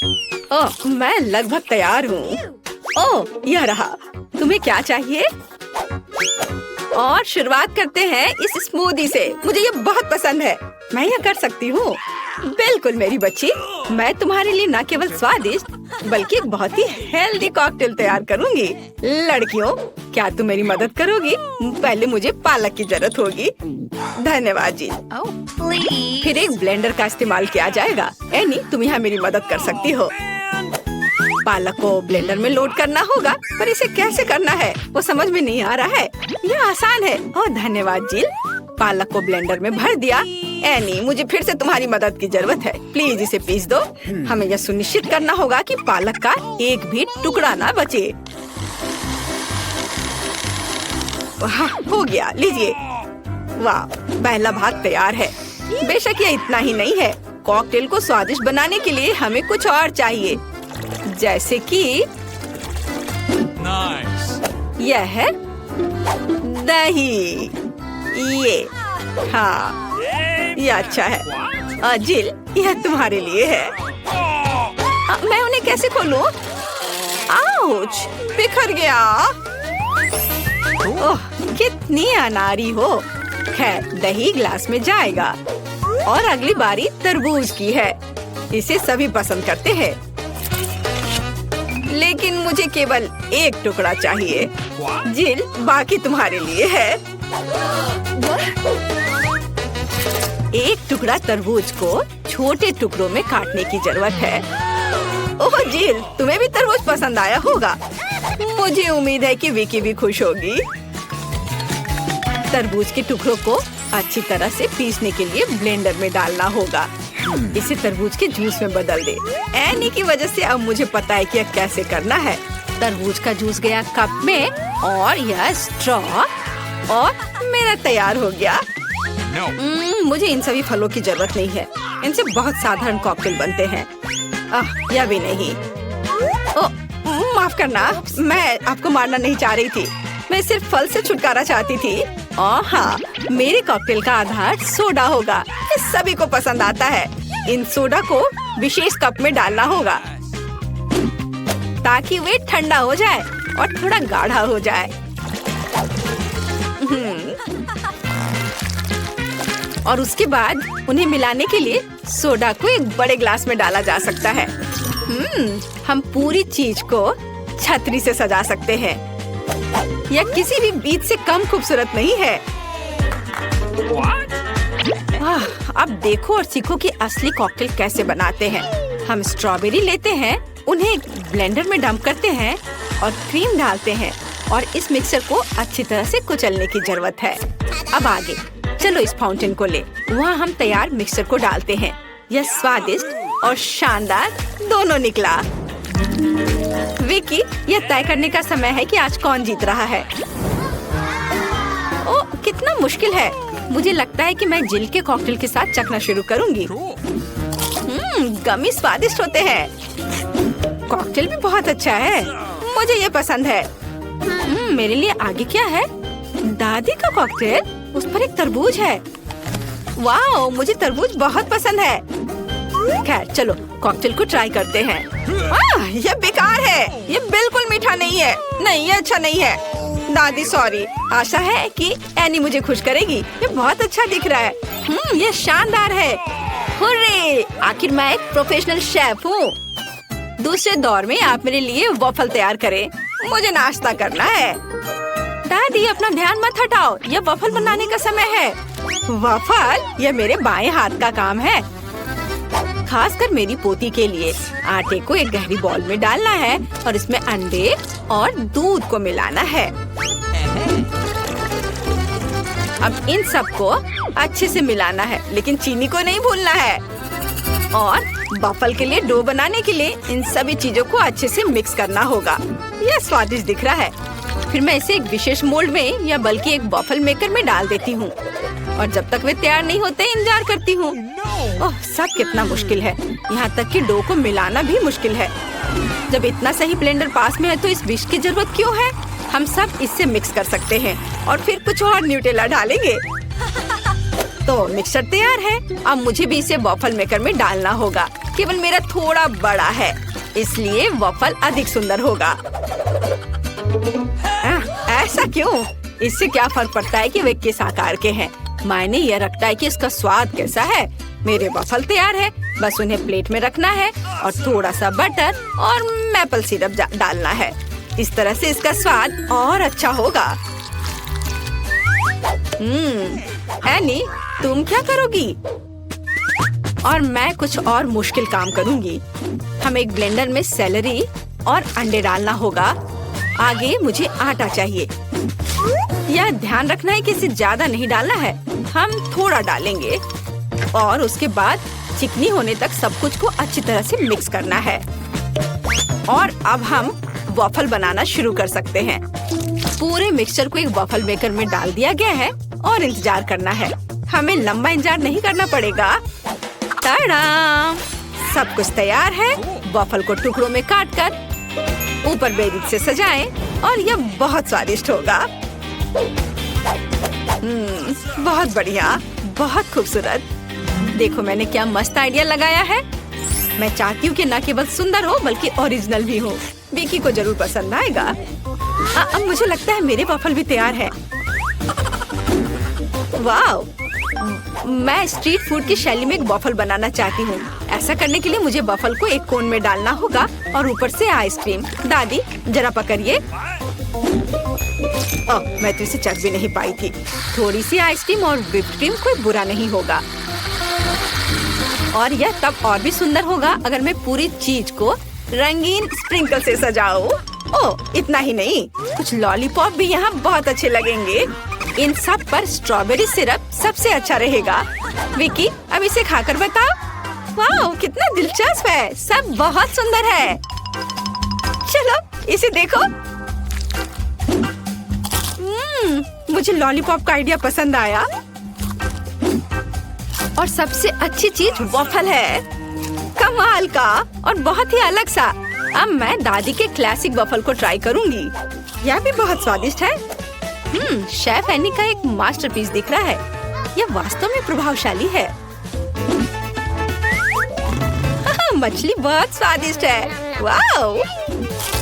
ओह, मैं लगभग तैयार हूँ। ओह, यह रहा। तुम्हें क्या चाहिए? और शुरुआत करते हैं इस स्मूदी से। मुझे ये बहुत पसंद है। मैं यह कर सकती हूँ। बिल्कुल मेरी बच्ची, मैं तुम्हारे लिए न केवल स्वादिष्ट बल्कि एक बहुत ही हेल्दी कॉकटेल तैयार करूँगी। लड़कियों, क्या तुम मेरी मदद करोगी? पहले मुझे पालक की जरूरत होगी। धन्यवाद जी। फिर एक ब्लेंडर का इस्तेमाल किया जाएगा। एनी, तुम यहाँ मेरी मदद कर सकती हो। पालक को ब्लेंडर में लोड करना होगा, पर इसे कैसे करना है वो समझ में नहीं आ रहा है। यह आसान है। ओह धन्यवाद जिल। पालक को ब्लेंडर में भर दिया। एनी, मुझे फिर से तुम्हारी मदद की जरूरत है। प्लीज इसे पीस दो। हमें यह सुनिश्चित करना होगा कि पालक का एक भी टुकड़ा ना बचे। हो गया, लीजिए। वाह, पहला भाग तैयार है। बेशक यह इतना ही नहीं है। कॉकटेल को स्वादिष्ट बनाने के लिए हमें कुछ और चाहिए, जैसे कि यह है दही। ये हाँ, ये अच्छा है। जिल, यह तुम्हारे लिए है। मैं उन्हें कैसे खोलूं? आउच, बिखर गया। ओह, कितनी अनारी हो। खैर, दही ग्लास में जाएगा। और अगली बारी तरबूज की है। इसे सभी पसंद करते हैं, लेकिन मुझे केवल एक टुकड़ा चाहिए। जिल, बाकी तुम्हारे लिए है। एक टुकड़ा तरबूज को छोटे टुकड़ों में काटने की जरूरत है। ओह जिल, तुम्हें भी तरबूज पसंद आया होगा। मुझे उम्मीद है कि विकी भी खुश होगी। तरबूज के टुकड़ों को अच्छी तरह से पीसने के लिए ब्लेंडर में डालना होगा। इसे तरबूज के जूस में बदल दे। एनी की वजह से अब मुझे पता है कि यह कैसे करना है। तरबूज का जूस गया कप में और यह स्ट्रॉ और मेरा तैयार हो गया। मुझे इन सभी फलों की जरूरत नहीं है। इनसे बहुत साधारण कॉकटेल बनते हैं। यह भी नहीं। माफ करना, मैं आपको मारना नहीं चाह रही थी। मैं सिर्फ फल से छुटकारा चाहती थी। हाँ, मेरे कॉकटेल का आधार सोडा होगा। ये सभी को पसंद आता है। इन सोडा को विशेष कप में डालना होगा ताकि वे ठंडा हो जाए और थोड़ा गाढ़ा हो जाए। और उसके बाद उन्हें मिलाने के लिए सोडा को एक बड़े ग्लास में डाला जा सकता है। हम पूरी चीज को छतरी से सजा सकते हैं। यह किसी भी बीज से कम खूबसूरत नहीं है। अब देखो और सीखो कि असली कॉकटेल कैसे बनाते हैं। हम स्ट्रॉबेरी लेते हैं, उन्हें ब्लेंडर में डंप करते हैं और क्रीम डालते हैं और इस मिक्सर को अच्छी तरह से कुचलने की जरूरत है। अब आगे चलो इस फाउंटेन को ले। वहाँ हम तैयार मिक्सर को डालते हैं। यह स्वादिष्ट और शानदार दोनों निकला। विकी, यह तय करने का समय है कि आज कौन जीत रहा है। ओह, कितना मुश्किल है। मुझे लगता है कि मैं जिल के कॉकटेल के साथ चखना शुरू करूंगी। गमी स्वादिष्ट होते हैं। कॉकटेल भी बहुत अच्छा है। मुझे ये पसंद है। मेरे लिए आगे क्या है? दादी का कॉकटेल, उस पर एक तरबूज है। वाह, मुझे तरबूज बहुत पसंद है। खैर चलो कॉकटेल को ट्राई करते हैं। यह बेकार है। यह बिल्कुल मीठा नहीं है। नहीं, यह अच्छा नहीं है। दादी सॉरी। आशा है कि एनी मुझे खुश करेगी। ये बहुत अच्छा दिख रहा है। यह शानदार है। हुर्रे! आखिर मैं एक प्रोफेशनल शेफ हूँ। दूसरे दौर में आप मेरे लिए वॉफल तैयार करें। मुझे नाश्ता करना है। दादी, अपना ध्यान मत हटाओ। यह वॉफल बनाने का समय है। वॉफल? यह मेरे बाएं हाथ का काम है, खासकर मेरी पोती के लिए। आटे को एक गहरी बॉल में डालना है और इसमें अंडे और दूध को मिलाना है। अब इन सबको अच्छे से मिलाना है, लेकिन चीनी को नहीं भूलना है। और वॉफल के लिए डो बनाने के लिए इन सभी चीजों को अच्छे से मिक्स करना होगा। यह स्वादिष्ट दिख रहा है। फिर मैं इसे एक विशेष मोल्ड में या बल्कि एक वॉफल मेकर में डाल देती हूँ और जब तक वे तैयार नहीं होते इंतजार करती हूँ। ओह, सब कितना मुश्किल है। यहाँ तक कि डो को मिलाना भी मुश्किल है। जब इतना सही ब्लेंडर पास में है तो इस विस्क की जरूरत क्यों है? हम सब इससे मिक्स कर सकते हैं और फिर कुछ और न्यूटेला डालेंगे। तो मिक्सचर तैयार है। अब मुझे भी इसे वॉफल मेकर में डालना होगा। केवल मेरा थोड़ा बड़ा है, इसलिए वॉफल अधिक सुंदर होगा। ऐसा क्यों? इससे क्या फर्क पड़ता है कि वे किस आकार के हैं? मायने यह रखता है कि इसका स्वाद कैसा है। मेरे वॉफल तैयार है, बस उन्हें प्लेट में रखना है और थोड़ा सा बटर और मैपल सिरप डालना है। इस तरह से इसका स्वाद और अच्छा होगा। एनी, तुम क्या करोगी? और मैं कुछ और मुश्किल काम करूंगी। हम एक ब्लेंडर में सेलरी और अंडे डालना होगा। आगे मुझे आटा चाहिए। यह ध्यान रखना है कि इसे ज्यादा नहीं डालना है, हम थोड़ा डालेंगे और उसके बाद चिकनी होने तक सब कुछ को अच्छी तरह से मिक्स करना है। और अब हम वॉफल बनाना शुरू कर सकते हैं। पूरे मिक्सचर को एक वॉफल मेकर में डाल दिया गया है और इंतजार करना है। हमें लंबा इंतजार नहीं करना पड़ेगा। टाडा! सब कुछ तैयार है। वॉफल को टुकड़ों में काटकर ऊपर बेरी से सजाएं और यह बहुत स्वादिष्ट होगा। बहुत बढ़िया, बहुत खूबसूरत। देखो मैंने क्या मस्त आइडिया लगाया है। मैं चाहती हूँ कि न केवल सुंदर हो बल्कि ओरिजिनल भी हो। विकी को जरूर पसंद आएगा। अब मुझे लगता है मेरे वॉफल भी तैयार है। वाह! मैं स्ट्रीट फूड की शैली में एक वॉफल बनाना चाहती हूँ। ऐसा करने के लिए मुझे वॉफल को एक कोन में डालना होगा और ऊपर से आइसक्रीम। दादी जरा पकड़िए। मैं तो इसे चख भी नहीं पाई थी। थोड़ी सी आइसक्रीम और व्हिप्ड क्रीम कोई बुरा नहीं होगा। और यह तब और भी सुंदर होगा अगर मैं पूरी चीज को रंगीन स्प्रिंकल से सजाऊं। ओह, इतना ही नहीं, कुछ लॉलीपॉप भी यहाँ बहुत अच्छे लगेंगे। इन सब पर स्ट्रॉबेरी सिरप सबसे अच्छा रहेगा। विकी, अब इसे खाकर बताओ। वाह, कितना दिलचस्प है। सब बहुत सुंदर है। चलो इसे देखो। मुझे लॉलीपॉप का आइडिया पसंद आया। और सबसे अच्छी चीज वॉफल है, कमाल का और बहुत ही अलग सा। अब मैं दादी के क्लासिक वॉफल को ट्राई करूंगी। यह भी बहुत स्वादिष्ट है। शेफ एनी का एक मास्टरपीस दिख रहा है। यह वास्तव में प्रभावशाली है। मछली बहुत स्वादिष्ट है। वाओ!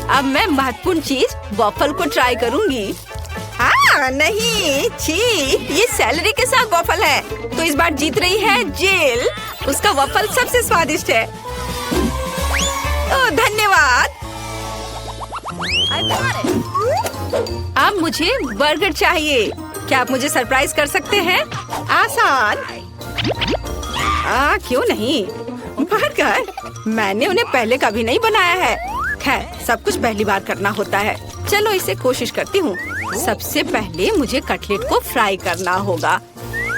अब मैं महत्वपूर्ण चीज वॉफल को ट्राई करूंगी। नहीं, छी, ये सेलरी के साथ वॉफल है। तो इस बार जीत रही है जेल। उसका वॉफल सबसे स्वादिष्ट है। ओह, धन्यवाद। अब मुझे बर्गर चाहिए। क्या आप मुझे सरप्राइज कर सकते हैं? आसान। क्यों नहीं? बर्गर? मैंने उन्हें पहले कभी नहीं बनाया है। खैर, सब कुछ पहली बार करना होता है। चलो इसे कोशिश करती हूँ। सबसे पहले मुझे कटलेट को फ्राई करना होगा।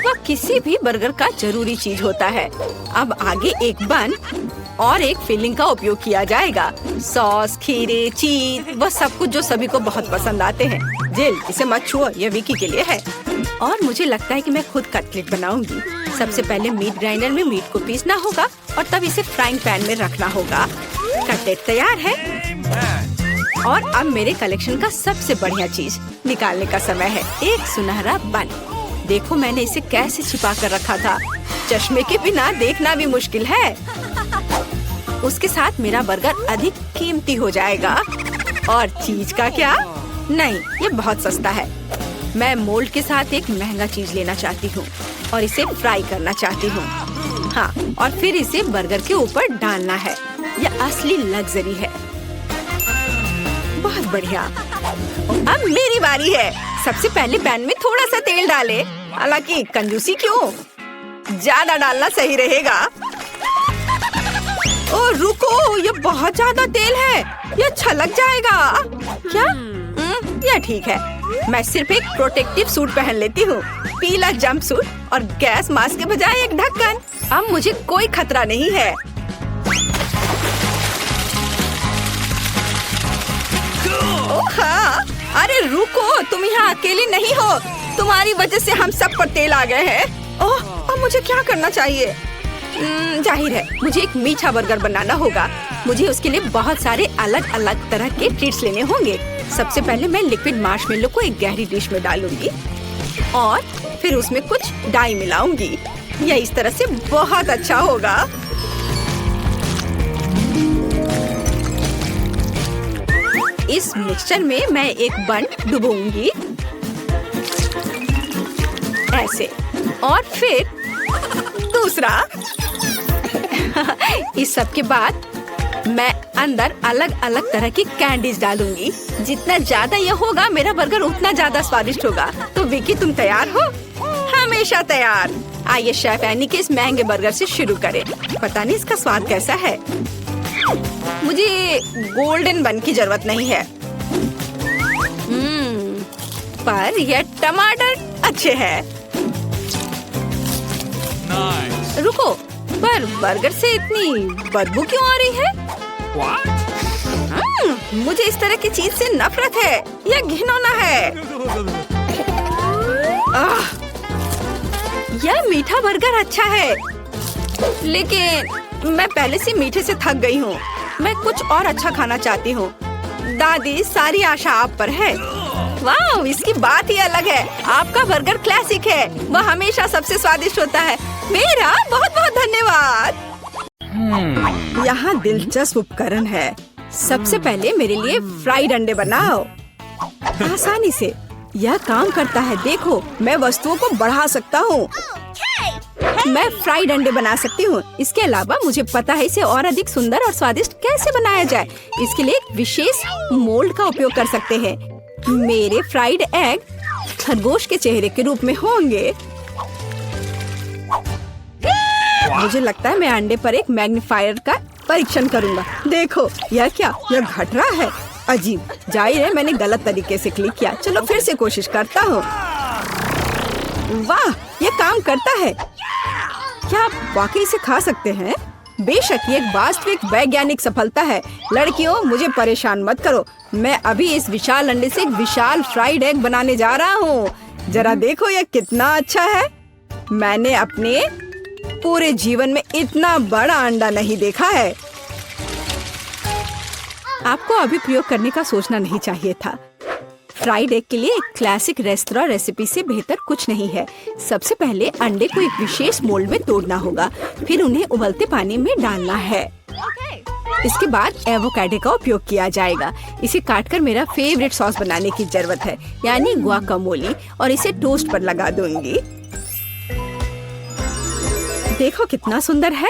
वह किसी भी बर्गर का जरूरी चीज होता है। अब आगे एक बन और एक फिलिंग का उपयोग किया जाएगा। सॉस, खीरे, चीज, वह सब कुछ जो सभी को बहुत पसंद आते हैं। जेल, इसे मत छुओ, यह विकी के लिए है। और मुझे लगता है कि मैं खुद कटलेट बनाऊंगी। सबसे पहले मीट ग्राइंडर में मीट को पीसना होगा और तब इसे फ्राइंग पैन में रखना होगा। कटलेट तैयार है। और अब मेरे कलेक्शन का सबसे बढ़िया चीज निकालने का समय है। एक सुनहरा बन। देखो मैंने इसे कैसे छिपा कर रखा था। चश्मे के बिना देखना भी मुश्किल है। उसके साथ मेरा बर्गर अधिक कीमती हो जाएगा। और चीज का क्या? नहीं, ये बहुत सस्ता है। मैं मोल्ड के साथ एक महंगा चीज लेना चाहती हूँ और इसे फ्राई करना चाहती हूँ। हाँ, और फिर इसे बर्गर के ऊपर डालना है। यह असली लग्जरी है। बहुत बढ़िया। अब मेरी बारी है। सबसे पहले पैन में थोड़ा सा तेल डाले। हालांकि कंजूसी क्यों? ज्यादा डालना सही रहेगा। ओ रुको, ये बहुत ज्यादा तेल है। ये छलक जाएगा। क्या? यह ठीक है। मैं सिर्फ एक प्रोटेक्टिव सूट पहन लेती हूँ। पीला जंप सूट और गैस मास्क के बजाय एक ढक्कन। अब मुझे कोई खतरा नहीं है। हाँ, अरे रुको, तुम यहाँ अकेली नहीं हो। तुम्हारी वजह से हम सब पर तेल आ गए हैं। ओह, अब मुझे क्या करना चाहिए? जाहिर है मुझे एक मीठा बर्गर बनाना होगा। मुझे उसके लिए बहुत सारे अलग अलग तरह के ट्रीट्स लेने होंगे। सबसे पहले मैं लिक्विड मार्शमेलो को एक गहरी डिश में डालूंगी और फिर उसमें कुछ डाई मिलाऊंगी। यह इस तरह से बहुत अच्छा होगा। इस मिक्सचर में मैं एक बन डुबोऊंगी ऐसे, और फिर दूसरा। इस सब के बाद मैं अंदर अलग अलग तरह की कैंडीज डालूंगी। जितना ज्यादा यह होगा मेरा बर्गर उतना ज्यादा स्वादिष्ट होगा। तो विकी, तुम तैयार हो? हमेशा तैयार। आइए शेफ एनी के इस महंगे बर्गर से शुरू करें। पता नहीं इसका स्वाद कैसा है। मुझे गोल्डन बन की जरूरत नहीं है, पर यह टमाटर अच्छे हैं। रुको, पर बर्गर से इतनी बदबू क्यों आ रही है? मुझे इस तरह की चीज से नफरत है। यह घिनौना है। यह मीठा बर्गर अच्छा है, लेकिन मैं पहले से मीठे से थक गई हूँ। मैं कुछ और अच्छा खाना चाहती हूँ। दादी, सारी आशा आप पर है। वाह, इसकी बात ही अलग है। आपका बर्गर क्लासिक है। वह हमेशा सबसे स्वादिष्ट होता है। मेरा बहुत बहुत धन्यवाद। यहाँ दिलचस्प उपकरण है। सबसे पहले मेरे लिए फ्राइड अंडे बनाओ। आसानी से यह काम करता है। देखो, मैं वस्तुओं को बढ़ा सकता हूँ। मैं फ्राइड अंडे बना सकती हूँ। इसके अलावा मुझे पता है इसे और अधिक सुंदर और स्वादिष्ट कैसे बनाया जाए। इसके लिए एक विशेष मोल्ड का उपयोग कर सकते हैं। मेरे फ्राइड एग खरगोश के चेहरे के रूप में होंगे। मुझे लगता है मैं अंडे पर एक मैग्नीफायर का परीक्षण करूंगा। देखो, यह क्या? यह घट रहा है। अजीब। जाहिर है मैंने गलत तरीके से क्लिक किया। चलो फिर से कोशिश करता हूँ। वाह, यह काम करता है। क्या आप वाकई इसे खा सकते हैं? बेशक, ये एक वास्तविक वैज्ञानिक सफलता है। लड़कियों, मुझे परेशान मत करो। मैं अभी इस विशाल अंडे से एक विशाल फ्राइड एग बनाने जा रहा हूँ। जरा देखो यह कितना अच्छा है। मैंने अपने पूरे जीवन में इतना बड़ा अंडा नहीं देखा है। आपको अभी प्रयोग करने का सोचना नहीं चाहिए था। फ्राइड एग के लिए एक क्लासिक रेस्तरां रेसिपी से बेहतर कुछ नहीं है। सबसे पहले अंडे को एक विशेष मोल्ड में तोड़ना होगा, फिर उन्हें उबलते पानी में डालना है। इसके बाद एवोकाडो का उपयोग किया जाएगा। इसे काटकर मेरा फेवरेट सॉस बनाने की जरूरत है, यानी गुआकामोली, और इसे टोस्ट पर लगा दूंगी। देखो कितना सुंदर है।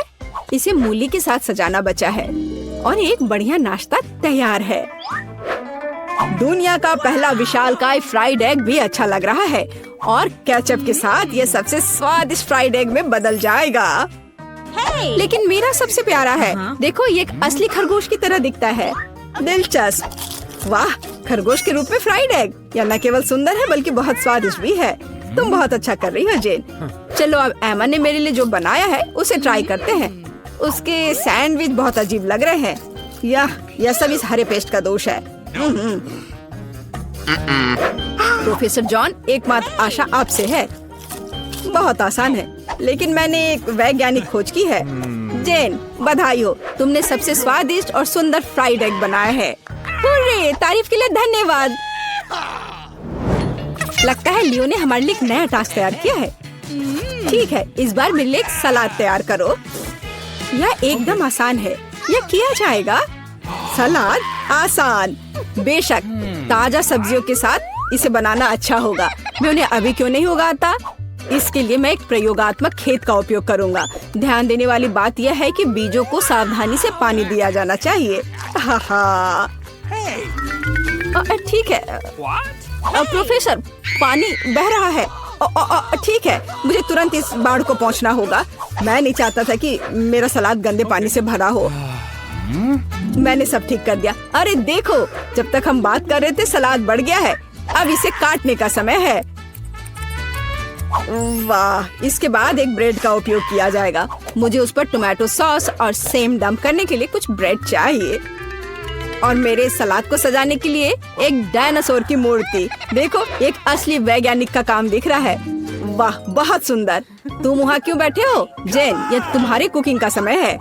इसे मूली के साथ सजाना बचा है और एक बढ़िया नाश्ता तैयार है। दुनिया का पहला विशालकाय फ्राइड एग भी अच्छा लग रहा है और केचप के साथ ये सबसे स्वादिष्ट फ्राइड एग में बदल जाएगा। लेकिन मेरा सबसे प्यारा है। देखो, ये एक असली खरगोश की तरह दिखता है। दिलचस्प। वाह, खरगोश के रूप में फ्राइड एग। यह न केवल सुंदर है बल्कि बहुत स्वादिष्ट भी है। तुम बहुत अच्छा कर रही हो जेन। चलो अब एमा ने मेरे लिए जो बनाया है उसे ट्राई करते हैं। उसके सैंडविच बहुत अजीब लग रहे हैं। यह सब इस हरे पेस्ट का दोष है। प्रोफेसर जॉन, एकमात्र आशा आपसे है। बहुत आसान है, लेकिन मैंने एक वैज्ञानिक खोज की है। जेन, बधाई हो, तुमने सबसे स्वादिष्ट और सुंदर फ्राइड एग बनाया है। हुर्रे, तारीफ के लिए धन्यवाद। लगता है लियो ने हमारे लिए एक नया टास्क तैयार किया है। ठीक है, इस बार मेरे लिए एक सलाद तैयार करो। यह एकदम आसान है, यह किया जाएगा। सलाद आसान। बेशक, ताजा सब्जियों के साथ इसे बनाना अच्छा होगा। मैं उन्हें अभी क्यों नहीं उगाता? इसके लिए मैं एक प्रयोगात्मक खेत का उपयोग करूंगा। ध्यान देने वाली बात यह है कि बीजों को सावधानी से पानी दिया जाना चाहिए। ठीक है। प्रोफेसर, पानी बह रहा है। ठीक है, मुझे तुरंत इस बाढ़ को पहुंचना होगा। मैं नहीं चाहता था कि मेरा सलाद गंदे पानी से भरा हो। मैंने सब ठीक कर दिया। अरे देखो, जब तक हम बात कर रहे थे सलाद बढ़ गया है। अब इसे काटने का समय है। वाह, इसके बाद एक ब्रेड का उपयोग किया जाएगा। मुझे उस पर टोमेटो सॉस और सेम डंप करने के लिए कुछ ब्रेड चाहिए। और मेरे सलाद को सजाने के लिए एक डायनासोर की मूर्ति। देखो, एक असली वैज्ञानिक का काम दिख रहा है। वाह, बहुत सुंदर। तुम वहाँ क्यों बैठे हो? जेन, यह तुम्हारी कुकिंग का समय है।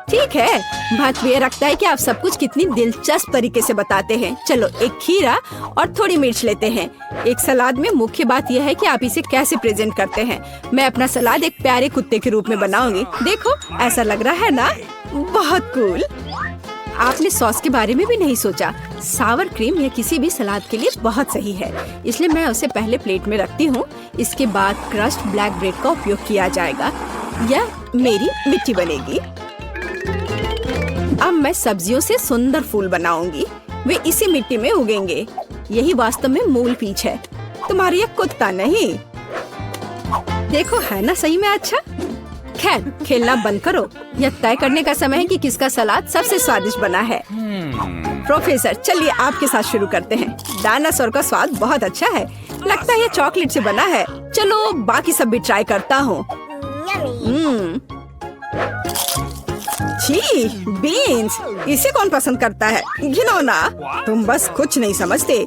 ठीक है, बात ये रखता है कि आप सब कुछ कितनी दिलचस्प तरीके से बताते हैं। चलो, एक खीरा और थोड़ी मिर्च लेते हैं। एक सलाद में मुख्य बात यह है कि आप इसे कैसे प्रेजेंट करते हैं। मैं अपना सलाद एक प्यारे कुत्ते के रूप में बनाऊंगी। देखो, ऐसा लग रहा है ना? बहुत कूल। आपने सॉस के बारे में भी नहीं सोचा। सावर क्रीम या किसी भी सलाद के लिए बहुत सही है, इसलिए मैं उसे पहले प्लेट में रखती हूँ। इसके बाद क्रस्ट ब्लैक ब्रेड का उपयोग किया जाएगा। यह मेरी मिट्टी बनेगी। अब मैं सब्जियों से सुंदर फूल बनाऊंगी। वे इसी मिट्टी में उगेंगे। यही वास्तव में मूल पीच है, तुम्हारी ये कुत्ता नहीं। देखो है ना सही में अच्छा। खैर खेलना बंद करो। यह तय करने का समय है कि किसका सलाद सबसे स्वादिष्ट बना है। प्रोफेसर चलिए आपके साथ शुरू करते हैं। डायनासोर का स्वाद बहुत अच्छा है। लगता है ये चॉकलेट से बना है। चलो बाकी सब भी ट्राई करता हूँ। छी, बीन्स, इसे कौन पसंद करता है? घिनौना। तुम बस कुछ नहीं समझते।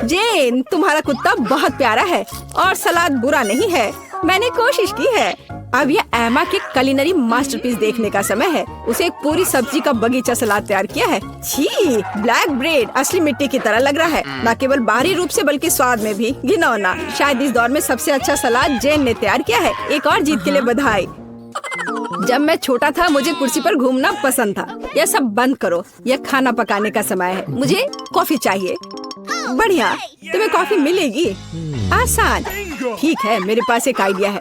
जेन, तुम्हारा कुत्ता बहुत प्यारा है और सलाद बुरा नहीं है। मैंने कोशिश की है। अब ये एमा के कुलिनरी मास्टरपीस देखने का समय है। उसे एक पूरी सब्जी का बगीचा सलाद तैयार किया है। छी, ब्लैक ब्रेड असली मिट्टी की तरह लग रहा है, न केवल बाहरी रूप से बल्कि स्वाद में भी। घिनौना। शायद इस दौर में सबसे अच्छा सलाद जेन ने तैयार किया है। एक और जीत के लिए बधाई। जब मैं छोटा था मुझे कुर्सी पर घूमना पसंद था। यह सब बंद करो, यह खाना पकाने का समय है। मुझे कॉफी चाहिए। बढ़िया, तुम्हें कॉफी मिलेगी। आसान। ठीक है, मेरे पास एक आइडिया है।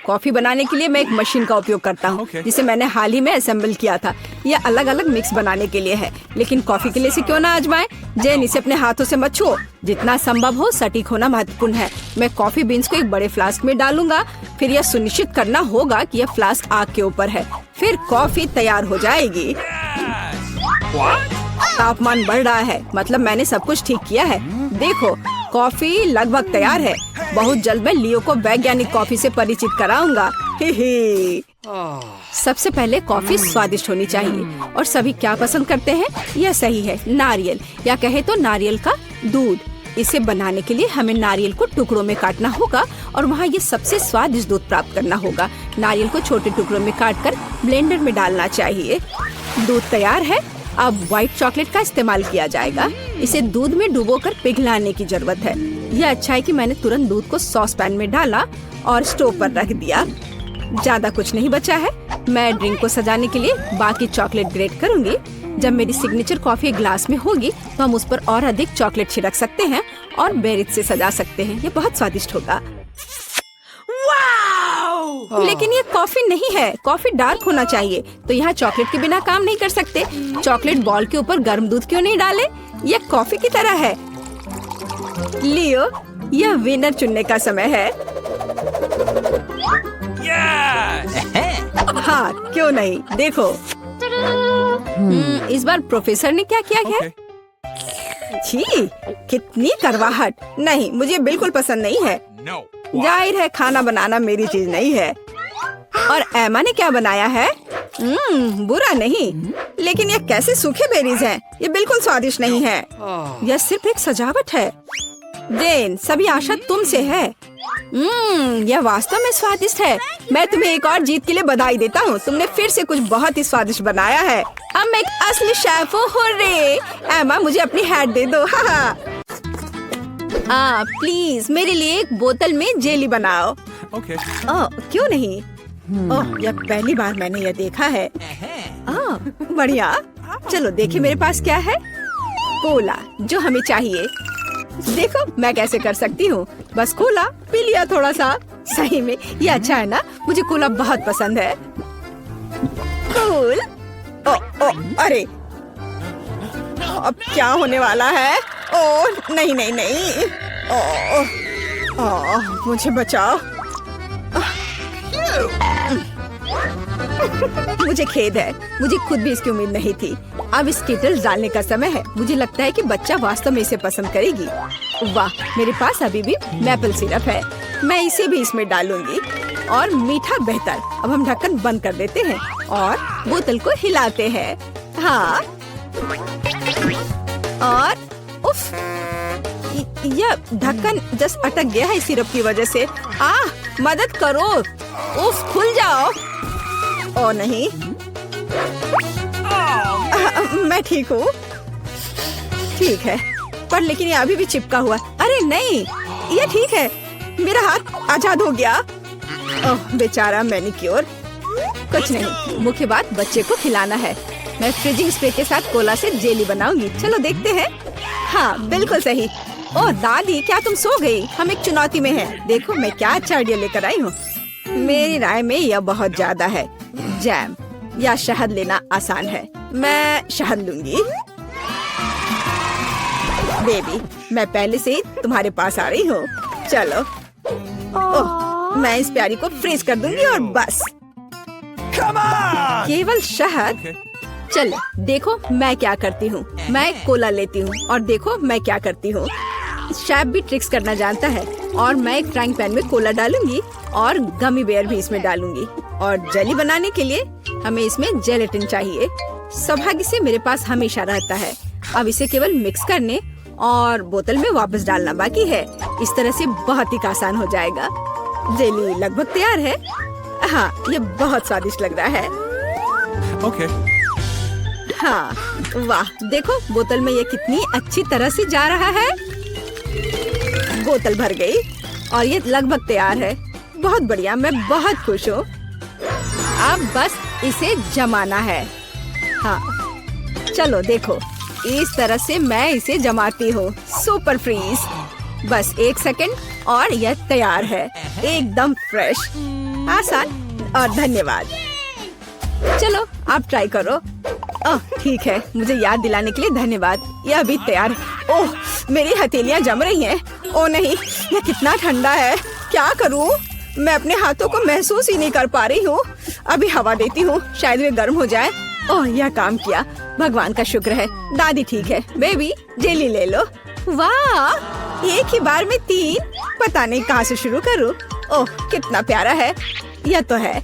कॉफी बनाने के लिए मैं एक मशीन का उपयोग करता हूँ, जिसे मैंने हाल ही में असेंबल किया था। यह अलग अलग मिक्स बनाने के लिए है, लेकिन कॉफी के लिए इसे क्यों ना आजमाएं? जेन, इसे अपने हाथों से मत छुओ। जितना संभव हो सटीक होना महत्वपूर्ण है। मैं कॉफी बीन्स को एक बड़े फ्लास्क में डालूंगा। फिर यह सुनिश्चित करना होगा कि यह फ्लास्क आग के ऊपर है। फिर कॉफी तैयार हो जाएगी। तापमान बढ़ रहा है, मतलब मैंने सब कुछ ठीक किया है। देखो कॉफी लगभग तैयार है। बहुत जल्द मैं लियो को वैज्ञानिक कॉफी से परिचित कराऊंगा। सबसे पहले कॉफी स्वादिष्ट होनी चाहिए और सभी क्या पसंद करते हैं? यह सही है, नारियल, या कहे तो नारियल का दूध। इसे बनाने के लिए हमें नारियल को टुकड़ों में काटना होगा और वहाँ ये सबसे स्वादिष्ट दूध प्राप्त करना होगा। नारियल को छोटे टुकड़ों में काटकर ब्लेंडर में डालना चाहिए। दूध तैयार है। अब व्हाइट चॉकलेट का इस्तेमाल किया जाएगा। इसे दूध में डुबोकर पिघलाने की जरूरत है। यह अच्छा है कि मैंने तुरंत दूध को सॉस पैन में डाला और स्टोव पर रख दिया। ज्यादा कुछ नहीं बचा है। मैं ड्रिंक को सजाने के लिए बाकी चॉकलेट ग्रेट करूंगी। जब मेरी सिग्नेचर कॉफी एक ग्लास में होगी तो हम उस पर और अधिक चॉकलेट छिड़क सकते हैं और बेरीज से सजा सकते हैं। ये बहुत स्वादिष्ट होगा। लेकिन ये कॉफी नहीं है, कॉफी डार्क होना चाहिए। तो यहाँ चॉकलेट के बिना काम नहीं कर सकते। चॉकलेट बॉल के ऊपर गर्म दूध क्यों नहीं डाले? यह कॉफी की तरह है। लियो, यह विनर चुनने का समय है। हाँ क्यों नहीं, देखो। इस बार प्रोफेसर ने क्या किया है? छी, कितनी करवाहट। नहीं, मुझे बिल्कुल पसंद नहीं है। जाहिर है खाना बनाना मेरी चीज नहीं है। और एमा ने क्या बनाया है? बुरा नहीं, लेकिन ये कैसे सूखे बेरीज हैं? ये बिल्कुल स्वादिष्ट नहीं है। यह सिर्फ एक सजावट है। जेन, सभी आशा तुमसे है। यह वास्तव में स्वादिष्ट है। मैं तुम्हें एक और जीत के लिए बधाई देता हूँ। तुमने फिर से कुछ बहुत ही स्वादिष्ट बनाया है। अब मैं एक असली शेफ हूँ। हुर्रे! एमा, मुझे अपनी हैट दे दो। प्लीज मेरे लिए एक बोतल में जेली बनाओ। क्यों नहीं? यह पहली बार मैंने यह देखा है। बढ़िया। चलो देखें मेरे पास क्या है। कोला, जो हमें चाहिए। देखो मैं कैसे कर सकती हूँ। बस कोला पी लिया थोड़ा सा। सही में ये अच्छा है ना? मुझे कोला बहुत पसंद है। कूल। अरे अब क्या होने वाला है? नहीं नहीं नहीं। मुझे बचाओ। मुझे खेद है, मुझे खुद भी इसकी उम्मीद नहीं थी। अब स्किटल्स डालने का समय है। मुझे लगता है कि बच्चा वास्तव में इसे पसंद करेगी। वाह, मेरे पास अभी भी मैपल सिरप है। मैं इसे भी इसमें डालूंगी और मीठा बेहतर। अब हम ढक्कन बंद कर देते हैं और बोतल को हिलाते हैं। हाँ, और उफ, यह ढक्कन जस्ट अटक गया है सिरप की वजह से। मदद करो। उफ, खुल जाओ। ओ नहीं, मैं ठीक हूँ। ठीक है, पर लेकिन ये अभी भी चिपका हुआ। अरे नहीं, ये ठीक है। मेरा हाथ आजाद हो गया। ओह बेचारा मैनिक्योर। कुछ नहीं, मुख्य बात बच्चे को खिलाना है। मैं फ्रीजिंग स्प्रे के साथ कोला से जेली बनाऊंगी। चलो देखते हैं। हाँ बिल्कुल सही। ओह दादी, क्या तुम सो गई? हम एक चुनौती में हैं। देखो मैं क्या अच्छा आइडिया लेकर आई हूँ। मेरी राय में यह बहुत ज्यादा है। जैम या शहद लेना आसान है। मैं शहद लूंगी। बेबी, मैं पहले से ही तुम्हारे पास आ रही हूँ। चलो। ओह, मैं इस प्यारी को फ्रीज कर दूंगी और बस। केवल शहद? चलो देखो मैं क्या करती हूँ। मैं कोला लेती हूँ और देखो मैं क्या करती हूँ। शेफ भी ट्रिक्स करना जानता है। और मैं एक फ्राइंग पैन में कोला डालूंगी और गमी बेयर भी इसमें डालूंगी। और जेली बनाने के लिए हमें इसमें जेलेटिन चाहिए। सौभाग्य से मेरे पास हमेशा रहता है। अब इसे केवल मिक्स करने और बोतल में वापस डालना बाकी है। इस तरह से बहुत ही आसान हो जाएगा। जेली लगभग तैयार है। हाँ, ये बहुत स्वादिष्ट लग रहा है। Okay. हाँ, वाह, देखो बोतल में ये कितनी अच्छी तरह से जा रहा है। बोतल भर गई और ये लगभग तैयार है। बहुत बढ़िया, मैं बहुत खुश हूँ। अब बस इसे जमाना है। हाँ, चलो देखो, इस तरह से मैं इसे जमाती हूँ। Super freeze. बस 1 सेकंड और यह तैयार है। एकदम फ्रेश, आसान और धन्यवाद। चलो आप ट्राई करो। ओह ठीक है, मुझे याद दिलाने के लिए धन्यवाद। यह अभी तैयार है। ओह मेरी हथेलियां जम रही हैं। ओह नहीं, यह कितना ठंडा है। क्या करूं? मैं अपने हाथों को महसूस ही नहीं कर पा रही हूँ। अभी हवा देती हूँ, शायद वे गर्म हो जाए। ओह यह काम किया, भगवान का शुक्र है। दादी ठीक है। बेबी जेली ले लो। वाह, एक ही बार में 3। पता नहीं कहाँ से शुरू करूँ। ओह कितना प्यारा है। यह तो है।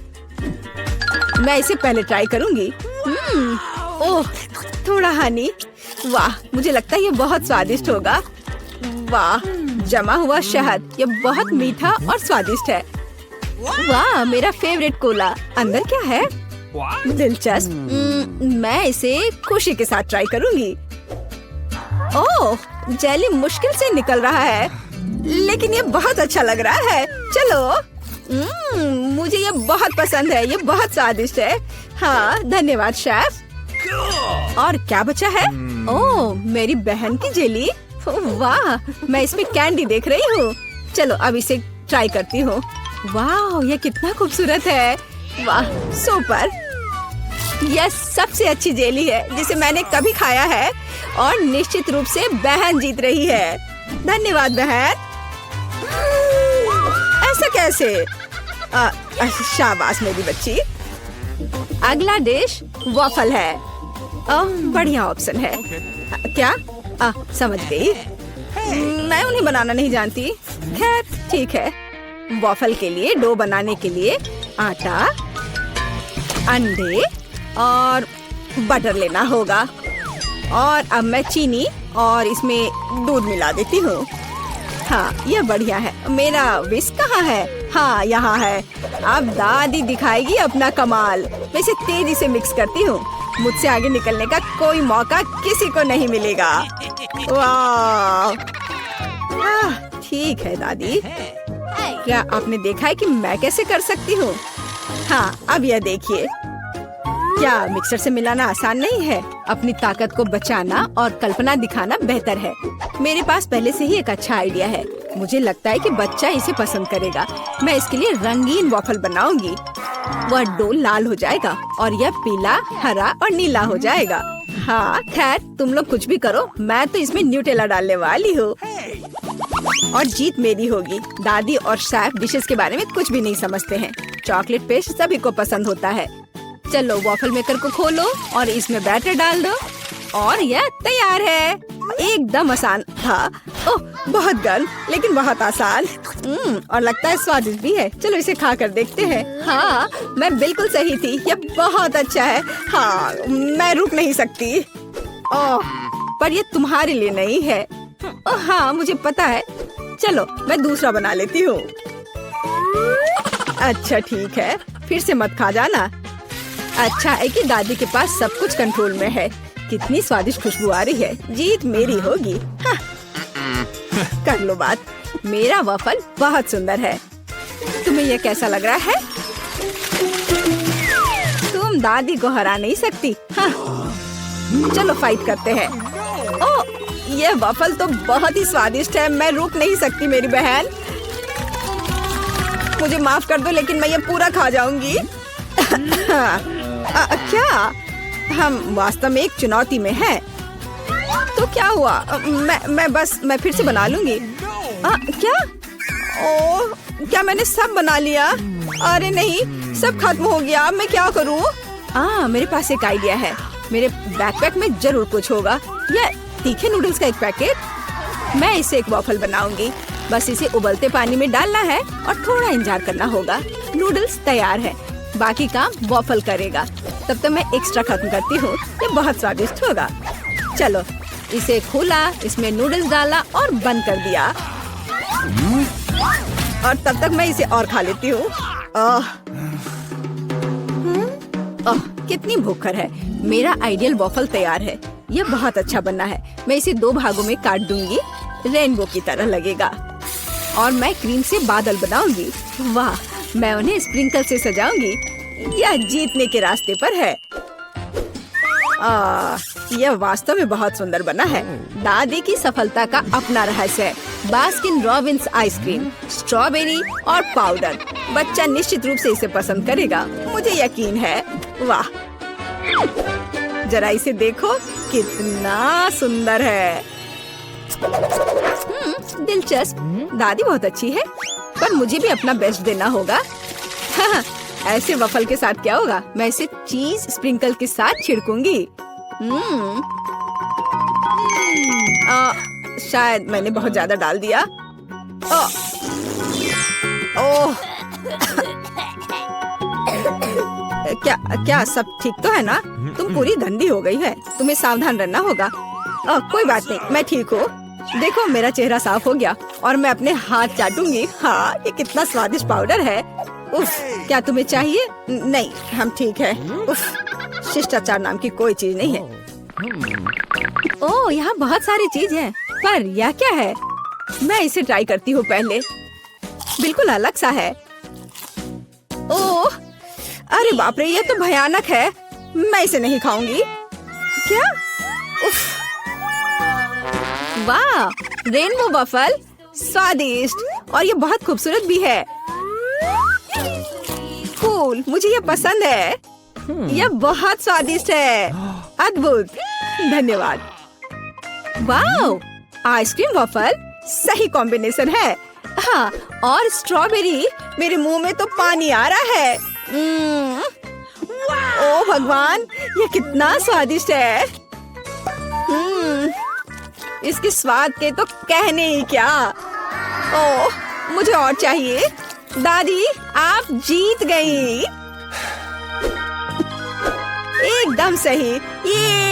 मैं इसे पहले ट्राई करूंगी। ओह थोड़ा हनी। वाह, मुझे लगता है ये बहुत स्वादिष्ट होगा। वाह, जमा हुआ शहद, ये बहुत मीठा और स्वादिष्ट है। वाह, मेरा फेवरेट कोला। अंदर क्या है? दिलचस्प। मैं इसे खुशी के साथ ट्राई करूंगी। ओह, जेली मुश्किल से निकल रहा है, लेकिन ये बहुत अच्छा लग रहा है। चलो। मुझे ये बहुत पसंद है। ये बहुत स्वादिष्ट है। हाँ धन्यवाद शेफ। और क्या बचा है? ओह मेरी बहन की जेली। वाह, मैं इसमें कैंडी देख रही हूँ। चलो अब इसे ट्राई करती हूँ। वाह, ये कितना खूबसूरत है। वाह सुपर। यह सबसे अच्छी जेली है जिसे मैंने कभी खाया है और निश्चित रूप से बहन जीत रही है। धन्यवाद बहन। ऐसा कैसे? शाबाश मेरी बच्ची। अगला डिश वॉफल है। बढ़िया ऑप्शन है। क्या? समझ गई। मैं उन्हें बनाना नहीं जानती। खैर ठीक है। वॉफल के लिए डो बनाने के लिए आटा, अंडे और बटर लेना होगा। और अब मैं चीनी और इसमें दूध मिला देती हूँ। हाँ यह बढ़िया है। मेरा विस्क कहाँ है? हाँ यहाँ है। अब दादी दिखाएगी अपना कमाल। मैं इसे तेजी से मिक्स करती हूँ। मुझसे आगे निकलने का कोई मौका किसी को नहीं मिलेगा। वाह, ठीक है दादी। क्या आपने देखा है कि मैं कैसे कर सकती हूँ? हाँ अब यह देखिए। क्या मिक्सर से मिलाना आसान नहीं है? अपनी ताकत को बचाना और कल्पना दिखाना बेहतर है। मेरे पास पहले से ही एक अच्छा आइडिया है। मुझे लगता है कि बच्चा इसे पसंद करेगा। मैं इसके लिए रंगीन वॉफल बनाऊंगी। वह डो लाल हो जाएगा और यह पीला, हरा और नीला हो जाएगा। हाँ खैर तुम लोग कुछ भी करो, मैं तो इसमें न्यूटेला डालने वाली हूँ और जीत मेरी होगी। दादी और शेफ डिशेस के बारे में कुछ भी नहीं समझते हैं। चॉकलेट पेस्ट सभी को पसंद होता है। चलो वॉफल मेकर को खोलो और इसमें बैटर डाल दो और यह तैयार है। एकदम आसान था। ओह बहुत गर्म लेकिन बहुत आसान। और लगता है स्वादिष्ट भी है। चलो इसे खा कर देखते हैं। हाँ मैं बिल्कुल सही थी। यह बहुत अच्छा है। हाँ मैं रुक नहीं सकती। ओह पर यह तुम्हारे लिए नहीं है। ओह हाँ मुझे पता है। चलो मैं दूसरा बना लेती हूँ। अच्छा ठीक है, फिर से मत खा जाना। अच्छा है कि दादी के पास सब कुछ कंट्रोल में है। कितनी स्वादिष्ट खुशबू आ रही है। जीत मेरी होगी। हाँ। कर लो बात। मेरा वॉफल बहुत सुंदर है। तुम्हें यह कैसा लग रहा है? तुम दादी को हरा नहीं सकती। हाँ। चलो फाइट करते हैं। ओह, ये वफल तो बहुत ही स्वादिष्ट है। मैं रुक नहीं सकती मेरी बहन। मुझे माफ कर दो लेकिन मैं ये पूरा खा जाऊंगी। क्या हम वास्तव में एक चुनौती में हैं? तो क्या हुआ? मैं फिर से बना लूंगी। क्या? ओह, क्या मैंने सब बना लिया? अरे नहीं, सब खत्म हो गया। मैं क्या करूं? मेरे पास एक आइडिया है। मेरे बैकपैक में जरूर कुछ होगा। ये तीखे नूडल्स का एक पैकेट। मैं इसे एक वॉफल बनाऊंगी। बस इसे उबलते पानी में डालना है और थोड़ा इंतजार करना होगा। नूडल्स तैयार है, बाकी काम वॉफल करेगा। तब तक मैं एक्स्ट्रा खत्म करती हूँ। ये बहुत स्वादिष्ट होगा। चलो इसे खोला, इसमें नूडल्स डाला और बंद कर दिया। और तब तक मैं इसे और खा लेती हूँ। कितनी भूखर है। मेरा आइडियल वॉफल तैयार है। ये बहुत अच्छा बना है। मैं इसे 2 भागों में काट दूंगी। रेनबो की तरह लगेगा। और मैं क्रीम से बादल बनाऊंगी। वाह, मैं उन्हें स्प्रिंकल से सजाऊंगी। यह जीतने के रास्ते पर है। यह वास्तव में बहुत सुंदर बना है। दादी की सफलता का अपना रहस्य है। बास्किन रॉबिन्स आइसक्रीम, स्ट्रॉबेरी और पाउडर। बच्चा निश्चित रूप से इसे पसंद करेगा, मुझे यकीन है। वाह, जरा इसे देखो, कितना सुंदर है। दिलचस्प। दादी बहुत अच्छी है, पर मुझे भी अपना बेस्ट देना होगा। ऐसे वफल के साथ क्या होगा? मैं इसे चीज स्प्रिंकल के साथ छिड़कूंगी। शायद मैंने बहुत ज्यादा डाल दिया। ओह, क्या सब ठीक तो है ना? तुम पूरी गंदी हो गई है। तुम्हें सावधान रहना होगा। कोई बात नहीं, मैं ठीक हूँ। देखो, मेरा चेहरा साफ हो गया और मैं अपने हाथ चाटूंगी। हाँ, ये कितना स्वादिष्ट पाउडर है। उफ, क्या तुम्हें चाहिए? नहीं, हम ठीक है। उफ, शिष्टाचार नाम की कोई चीज नहीं है। ओह, यहाँ बहुत सारी चीज है, पर यह क्या है? मैं इसे ट्राई करती हूँ पहले। बिल्कुल अलग सा है। ओह, अरे बाप रे, ये तो भयानक है। मैं इसे नहीं खाऊंगी। क्या? उफ, वाह, रेनबो वफल, स्वादिष्ट और ये बहुत खूबसूरत भी है। कूल, मुझे ये पसंद है। यह बहुत स्वादिष्ट है। अद्भुत, धन्यवाद। वाह, आइसक्रीम वफल सही कॉम्बिनेशन है। हाँ, और स्ट्रॉबेरी, मेरे मुंह में तो पानी आ रहा है। ओह भगवान, ये कितना स्वादिष्ट है। इसके स्वाद के तो कहने ही क्या। ओह, मुझे और चाहिए। दादी, आप जीत गई। एकदम सही। ये